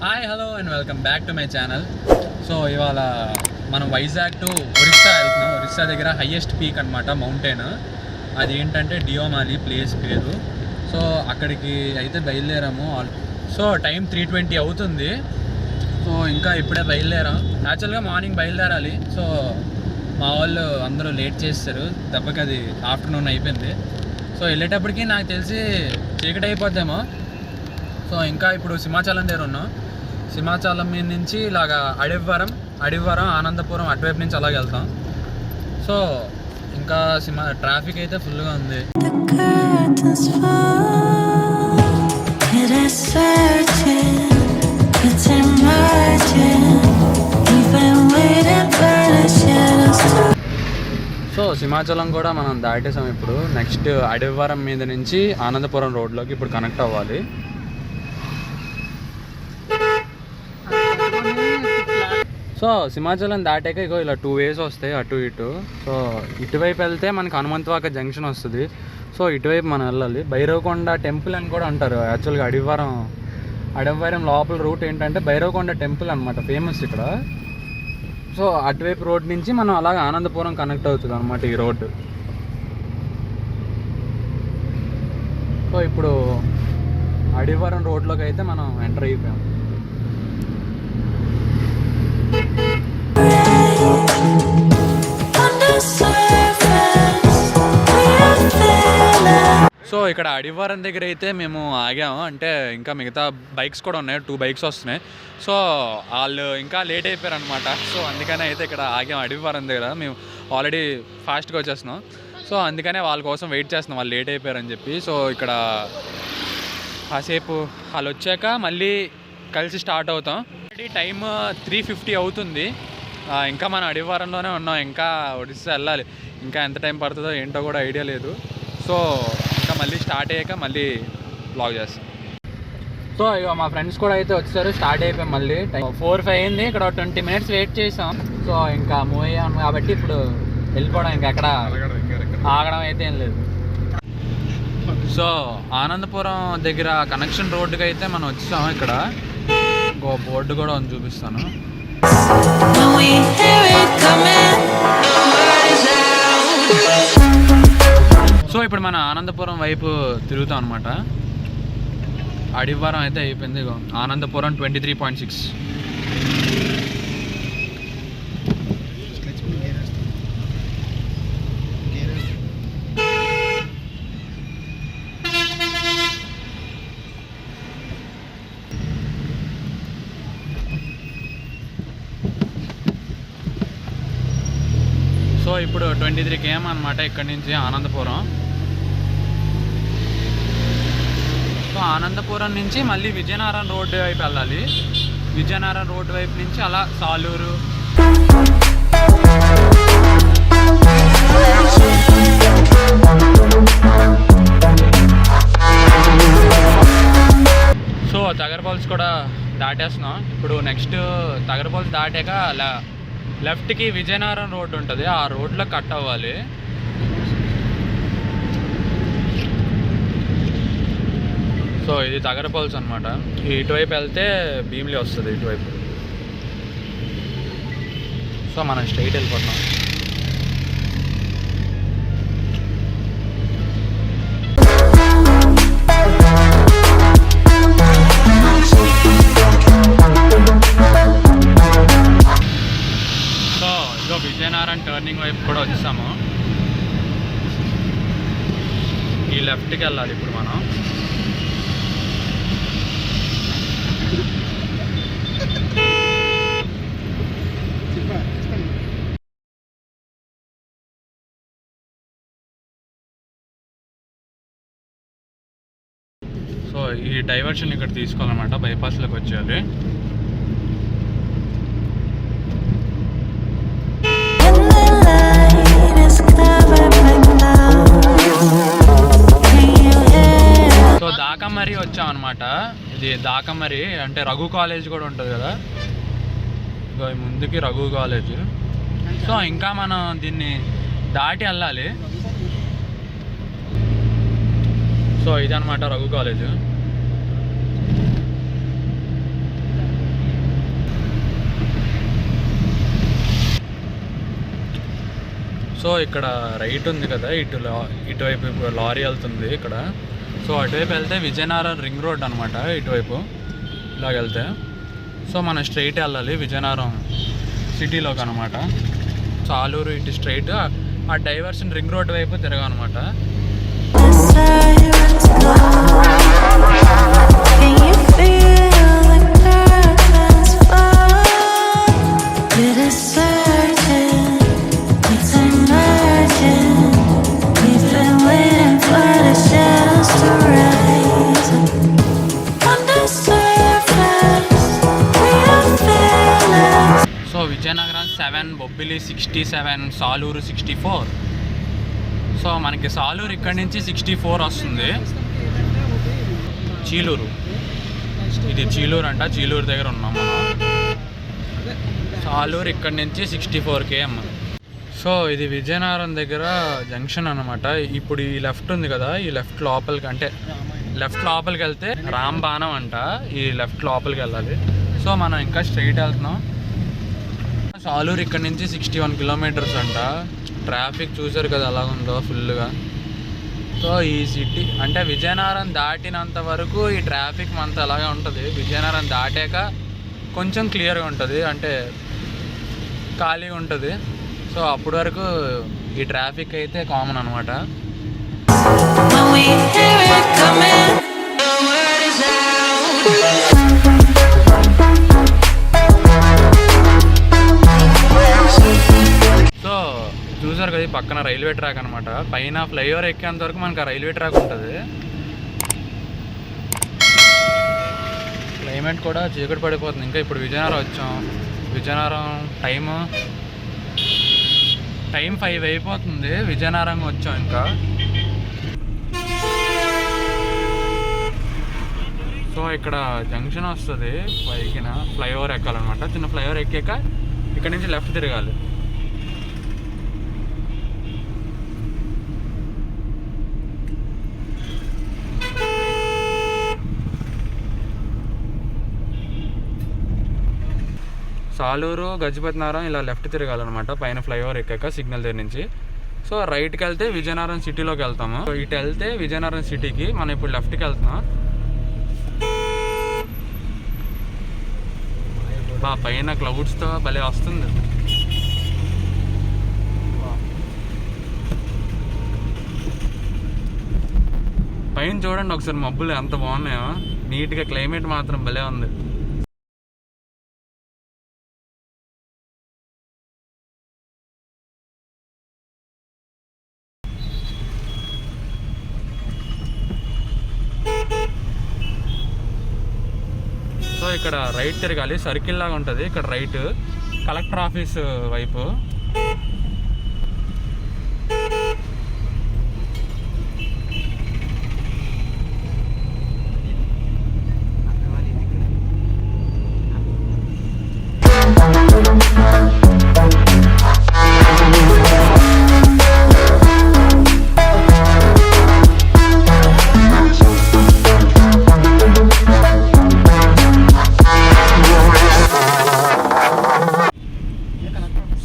Hi hello and welcome back to my channel. So ఇవాళ మనం Vizag to Orissa వెళ్తున్నాం. ఒరిస్సా దగ్గర హయ్యెస్ట్ పీక్ అనమాట మౌంటైన్. అది ఏంటంటే డియోమాలి ప్లేస్ పేరు. సో అక్కడికి అయితే బయలుదేరాము. సో టైం 3:20 అవుతుంది. సో ఇంకా ఇప్పుడే బయలుదేరాం. యాక్చువల్గా మార్నింగ్ బయలుదేరాలి. సో మా వాళ్ళు అందరూ లేట్ చేస్తారు. దెబ్బకి అది ఆఫ్టర్నూన్ అయిపోయింది. సో వెళ్ళేటప్పటికి నాకు తెలిసి చీకటి అయిపోద్దేమో. సో ఇంకా ఇప్పుడు సింహాచలం దగ్గర ఉన్నాం. సింహాచలం మీద నుంచి ఇలాగా అడివ్వరం ఆనందపురం అటువైపు నుంచి అలాగే వెళ్తాం. సో ఇంకా ట్రాఫిక్ అయితే ఫుల్గా ఉంది. సో సింహాచలం కూడా మనం దాటేసాం. ఇప్పుడు నెక్స్ట్ అడివ్వరం మీద నుంచి ఆనందపురం రోడ్లోకి ఇప్పుడు కనెక్ట్ అవ్వాలి. సో సింహాచలం దాటాక ఇగో ఇలా 2 ways వస్తాయి అటు ఇటు. సో ఇటువైపు వెళ్తే మనకి హనుమంతవాక జంక్షన్ వస్తుంది. సో ఇటువైపు మనం వెళ్ళాలి. భైరవకొండ టెంపుల్ అని కూడా అంటారు. యాక్చువల్గా అడివ్వరం లోపల రూట్ ఏంటంటే భైరవకొండ టెంపుల్ అనమాట, ఫేమస్ ఇక్కడ. సో అటువైపు రోడ్ నుంచి మనం అలాగే ఆనందపురం కనెక్ట్ అవుతుంది అనమాట ఈ రోడ్డు. సో ఇప్పుడు అడివ్వరం రోడ్లోకి అయితే మనం ఎంటర్ అయిపోయాం. సో ఇక్కడ అడివ్వరం దగ్గర అయితే మేము ఆగాము. అంటే ఇంకా మిగతా బైక్స్ కూడా ఉన్నాయి, 2 బైక్స్ వస్తున్నాయి. సో వాళ్ళు ఇంకా లేట్ అయిపోయారు అనమాట. సో అందుకనే అయితే ఇక్కడ ఆగాం అడివ్వరం దగ్గర. మేము ఆల్రెడీ ఫాస్ట్గా వచ్చేస్తున్నాం. సో అందుకనే వాళ్ళ కోసం వెయిట్ చేస్తున్నాం, వాళ్ళు లేట్ అయిపోయారని చెప్పి. సో ఇక్కడ కాసేపు వాళ్ళు వచ్చాక మళ్ళీ కలిసి స్టార్ట్ అవుతాం. టైం 3:50 అవుతుంది. ఇంకా మనం అడివ్వరంలోనే ఉన్నాం. ఇంకా ఒడిస్సా వెళ్ళాలి. ఇంకా ఎంత టైం పడుతుందో ఏంటో కూడా ఐడియా లేదు. సో ఇంకా మళ్ళీ స్టార్ట్ అయ్యాక మళ్ళీ బ్లాగ్ చేస్తాం. సో ఇక మా ఫ్రెండ్స్ కూడా అయితే వచ్చారు. స్టార్ట్ అయిపోయాం. మళ్ళీ 4-5 అయింది. ఇక్కడ 20 minutes వెయిట్ చేసాం. సో ఇంకా మూవ్ అయ్యాం కాబట్టి ఇప్పుడు వెళ్ళిపోవడం, ఇంకా ఎక్కడ ఆగడం అయితే ఏం లేదు. సో ఆనందపురం దగ్గర కనెక్షన్ రోడ్డుకి అయితే మనం వచ్చాము. ఇక్కడ ఇంకో బోర్డు కూడా ఉంది, చూపిస్తాను. సో ఇప్పుడు మన ఆనందపురం వైపు తిరుగుతాం అనమాట. అడివ్వరం అయితే అయిపోయింది. ఆనందపురం 23.6. సో ఇప్పుడు 23 km అనమాట ఇక్కడ నుంచి ఆనందపురం. సో ఆనందపురం నుంచి మళ్ళీ విజయనగరం రోడ్డు వైపు వెళ్ళాలి. విజయనగరం రోడ్డు వైపు నుంచి అలా సాలూరు, సో తగరపాల్స్ కూడా దాటేస్తున్నాం. ఇప్పుడు నెక్స్ట్ తగరపాల్స్ దాటాక లెఫ్ట్కి విజయనగరం రోడ్డు ఉంటుంది, ఆ రోడ్లో కట్ అవ్వాలి. సో ఇది తగరపాల్స్ అనమాట. ఇటువైపు వెళ్తే భీమిలి వస్తుంది ఇటువైపు. సో మనం స్ట్రైట్ వెళ్ళిపోతున్నాం. సో ఇదో విజయనగరం టర్నింగ్ వైపు కూడా వచ్చాము. ఈ లెఫ్ట్కి వెళ్ళాలి ఇప్పుడు మనం. సో ఈ డైవర్షన్ ఇక్కడ తీసుకోవాలన్నమాట, బైపాస్లోకి వచ్చేయాలి. సో దాకమరి వచ్చాం అనమాట. ఇది దాకమరి అంటే రఘు కాలేజ్ కూడా ఉంటుంది కదా, ఇగో ముందుకి రఘు కాలేజ్. సో ఇంకా మనం దీన్ని దాటి వెళ్ళాలి. సో ఇదనమాట రఘు కాలేజ్. సో ఇక్కడ రైట్ ఉంది కదా, ఇటువైపు ఇప్పుడు లారీ వెళ్తుంది ఇక్కడ. సో అటువైపు వెళ్తే విజయనగరం రింగ్ రోడ్ అనమాట, ఇటువైపు ఇలాగ వెళ్తే. సో మనం స్ట్రైట్ వెళ్ళాలి విజయనగరం సిటీలోకి అనమాట. సాలూరు ఇటు స్ట్రైట్, ఆ డైవర్షన్ రింగ్ రోడ్ వైపు తిరగనమాట. సో విజయనగరం 7, బొబ్బిలి 67, సాలూరు 64. సో మనకి సాలూరు ఇక్కడ నుంచి 64 వస్తుంది. చీలూరు, ఇది చీలూరు అంట, చీలూరు దగ్గర ఉన్నాం మనం. సాలూరు ఇక్కడ నుంచి 64 km. సో ఇది విజయనగరం దగ్గర జంక్షన్ అనమాట. ఇప్పుడు ఈ లెఫ్ట్ ఉంది కదా, ఈ లెఫ్ట్ లోపలికి, అంటే లెఫ్ట్ లోపలికి వెళ్తే రాంబాణం అంట, ఈ లెఫ్ట్ లోపలికి వెళ్ళాలి. సో మనం ఇంకా స్ట్రైట్ వెళ్తున్నాం. సాలూరు ఇక్కడ నుంచి 61 కిలోమీటర్స్ అంట. ట్రాఫిక్ చూసారు కదా ఎలా ఉందో ఫుల్గా. సో ఈ సిటీ అంటే విజయనగరం దాటినంత వరకు ఈ ట్రాఫిక్ అంతా అలాగే ఉంటుంది. విజయనగరం దాటాక కొంచెం క్లియర్గా ఉంటుంది, అంటే ఖాళీగా ఉంటుంది. సో అప్పటి వరకు ఈ ట్రాఫిక్ అయితే కామన్ అనమాట. సో చూసారు కదా, పక్కన రైల్వే ట్రాక్ అనమాట. పైన ఫ్లైఓవర్ ఎక్కేంత వరకు మనకు ఆ రైల్వే ట్రాక్ ఉంటుంది. క్లైమేట్ కూడా చీకటి పడిపోతుంది. ఇంకా ఇప్పుడు విజయనగరం వచ్చాం. విజయనగరం టైం 5 అయిపోతుంది. విజయనగరం వచ్చాం ఇంకా. సో ఇక్కడ జంక్షన్ వస్తుంది, పైకిన ఫ్లైఓవర్ ఎక్కాలన్నమాట. చిన్న ఫ్లైఓవర్ ఎక్కాక ఇక్కడ నుంచి లెఫ్ట్ తిరగాలి. సాలూరు, గజపతినగరం ఇలా లెఫ్ట్ తిరగాలన్నమాట పైన ఫ్లైఓవర్ ఎక్కాక సిగ్నల్ దగ్గర నుంచి. సో రైట్కి వెళ్తే విజయనగరం సిటీలోకి వెళ్తాము. సో ఇటు వెళ్తే విజయనగరం సిటీకి. మనం ఇప్పుడు లెఫ్ట్కి వెళ్తున్నాం. పైన క్లౌడ్స్తో భలే వస్తుంది. పైన చూడండి ఒకసారి, మబ్బులు ఎంత బాగున్నాయో. నీట్గా క్లైమేట్ మాత్రం భలే ఉంది. సో ఇక్కడ రైట్ తిరగాలి, సర్కిల్ లాగా ఉంటుంది. ఇక్కడ రైట్ కలెక్టర్ ఆఫీస్ వైపు.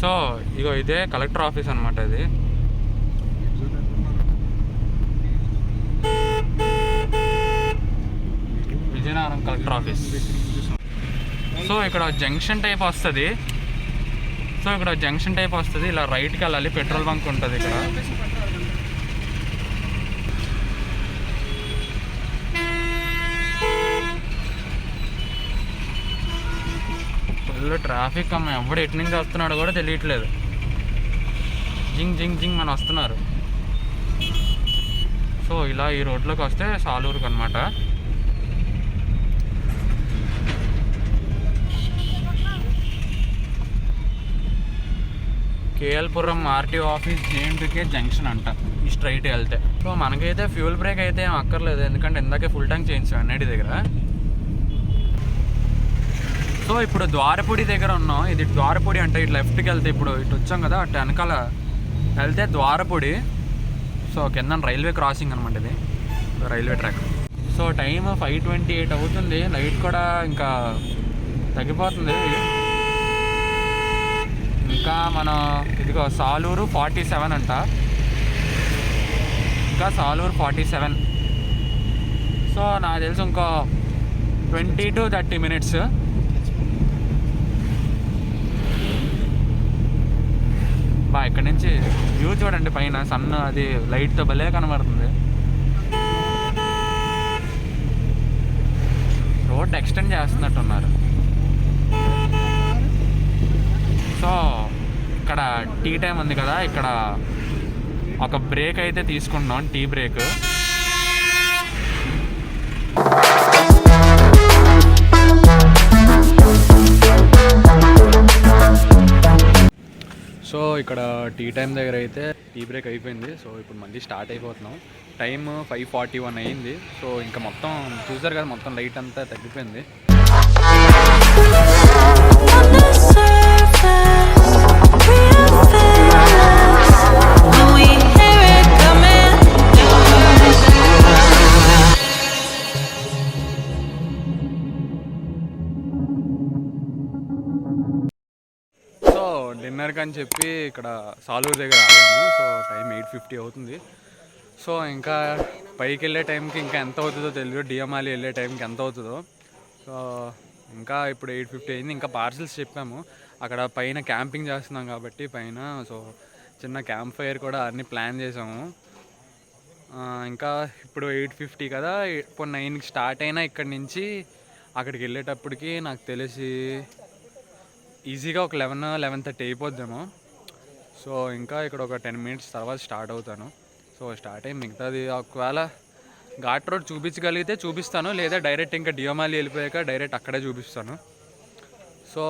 సో ఇగో ఇదే కలెక్టర్ ఆఫీస్ అనమాట. ఇది విజయనగరం కలెక్టర్ ఆఫీస్. సో ఇక్కడ జంక్షన్ టైప్ వస్తుంది. ఇలా రైట్కి వెళ్ళాలి. పెట్రోల్ బంక్ ఉంటుంది ఇక్కడ. ఫుల్ ట్రాఫిక్ అమ్మ, ఎవడు ఎటు నుంచి వస్తున్నాడో కూడా తెలియట్లేదు. జింగ్ మన వస్తున్నారు. సో ఇలా ఈ రోడ్లోకి వస్తే సాలూరుకి అనమాట. కేఎల్పురం ఆర్టీఓ ఆఫీస్ జేఎండ్కే జంక్షన్ అంట ఈ స్ట్రైట్ వెళ్తే. సో మనకైతే ఫ్యూల్ బ్రేక్ అయితే ఏం అక్కర్లేదు, ఎందుకంటే ఇందాకే ఫుల్ ట్యాంక్ చేయించాం అన్నిటి దగ్గర. సో ఇప్పుడు ద్వారపూడి దగ్గర ఉన్నాం. ఇది ద్వారపూడి అంటే ఇటు లెఫ్ట్కి వెళ్తే, ఇప్పుడు ఇటు వచ్చాం కదా, అటు వెనకాల వెళ్తే ద్వారపూడి. సో కింద రైల్వే క్రాసింగ్ అనమాట ఇది, రైల్వే ట్రాక్. సో టైం 5:28 అవుతుంది. లైట్ కూడా ఇంకా తగ్గిపోతుంది. ఇంకా మన ఇదిగో సాలూరు 47 అంట, ఇంకా సాలూరు 47. సో నాకు తెలుసు ఇంకో 20 to 30 minutes. బా ఇక్కడ నుంచి వ్యూ చూడండి, పైన సన్ అది లైట్తో భలే కనబడుతుంది. రోడ్ ఎక్స్టెండ్ చేస్తున్నట్టున్నారు. సో ఇక్కడ టీ టైం ఉంది కదా, ఇక్కడ ఒక బ్రేక్ అయితే తీసుకుంటున్నాం, టీ బ్రేక్. సో ఇక్కడ టీ టైం దగ్గర అయితే టీ బ్రేక్ అయిపోయింది. సో ఇప్పుడు మళ్ళీ స్టార్ట్ అయిపోతున్నాం. టైం 5:41 అయ్యింది. సో ఇంకా మొత్తం చూసారు కదా, మొత్తం లైట్ అంతా తగ్గిపోయింది. డిన్నర్కి అని చెప్పి ఇక్కడ సాలూరు దగ్గర ఆగాము. సో టైం 8:50 అవుతుంది. సో ఇంకా పైకి వెళ్ళే టైంకి ఇంకా ఎంత అవుతుందో తెలియదు, డిఎమాలి వెళ్ళే టైంకి ఎంత అవుతుందో. సో ఇంకా ఇప్పుడు 8:50 అయింది. ఇంకా పార్సల్స్ చెప్పాము, అక్కడ పైన క్యాంపింగ్ చేస్తున్నాం కాబట్టి పైన. సో చిన్న క్యాంప్ ఫైర్ కూడా అన్నీ ప్లాన్ చేసాము. ఇంకా ఇప్పుడు 8:50 కదా, ఇప్పుడు 9కి స్టార్ట్ అయినా ఇక్కడి నుంచి అక్కడికి వెళ్ళేటప్పటికి నాకు తెలిసి ఈజీగా ఒక 11-11:30 అయిపోద్దేమో. సో ఇంకా ఇక్కడ ఒక 10 minutes తర్వాత స్టార్ట్ అవుతాను. సో స్టార్ట్ అయ్యి మిగతాది ఒకవేళ ఘాట్ రోడ్ చూపించగలిగితే చూపిస్తాను, లేదా డైరెక్ట్ ఇంకా డియోమాలి వెళ్ళిపోయాక డైరెక్ట్ అక్కడే చూపిస్తాను. సో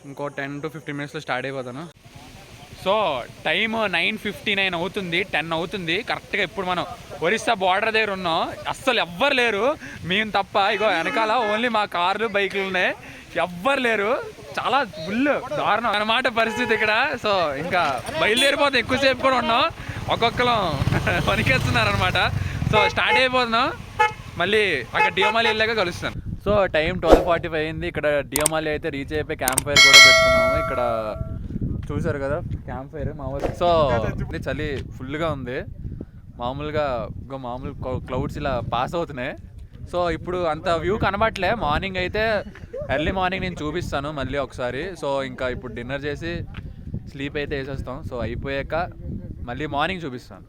ఇంకో 10 to 15 minutesలో స్టార్ట్ అయిపోతాను. సో టైము 9:59 అవుతుంది, 10 అవుతుంది కరెక్ట్గా. ఇప్పుడు మనం ఒరిస్సా బార్డర్ దగ్గర ఉన్నాం. అస్సలు ఎవ్వరు లేరు, మేము తప్ప. ఇగో వెనకాల ఓన్లీ మా కార్లు బైకులు ఉన్నాయి, ఎవ్వరు లేరు. చాలా ఫుల్ దారుణం అన్నమాట పరిస్థితి ఇక్కడ. సో ఇంకా బయలుదేరిపోతాం, ఎక్కువసేపు కూడా ఉన్నాం, ఒక్కొక్కరు పనికేస్తున్నారు అనమాట. సో స్టార్ట్ అయిపోతున్నాం, మళ్ళీ అక్కడ డియోమాలి వెళ్ళాక కలుస్తాను. సో టైం 12:45 అయింది. ఇక్కడ డియోమాలి అయితే రీచ్ అయిపోయి క్యాంప్ ఫైర్ కూడా పెట్టుకున్నాము. ఇక్కడ చూసారు కదా క్యాంప్ ఫైర్ మామూలు. సో చలి ఫుల్గా ఉంది, మామూలుగా మామూలు క్లౌడ్స్ ఇలా పాస్ అవుతున్నాయి. సో ఇప్పుడు అంత వ్యూ కనబట్లే. మార్నింగ్ అయితే ఎర్లీ మార్నింగ్ నేను చూపిస్తాను మళ్ళీ ఒకసారి. సో ఇంకా ఇప్పుడు డిన్నర్ చేసి స్లీప్ అయితే వేసేస్తాం. సో అయిపోయాక మళ్ళీ మార్నింగ్ చూపిస్తాను.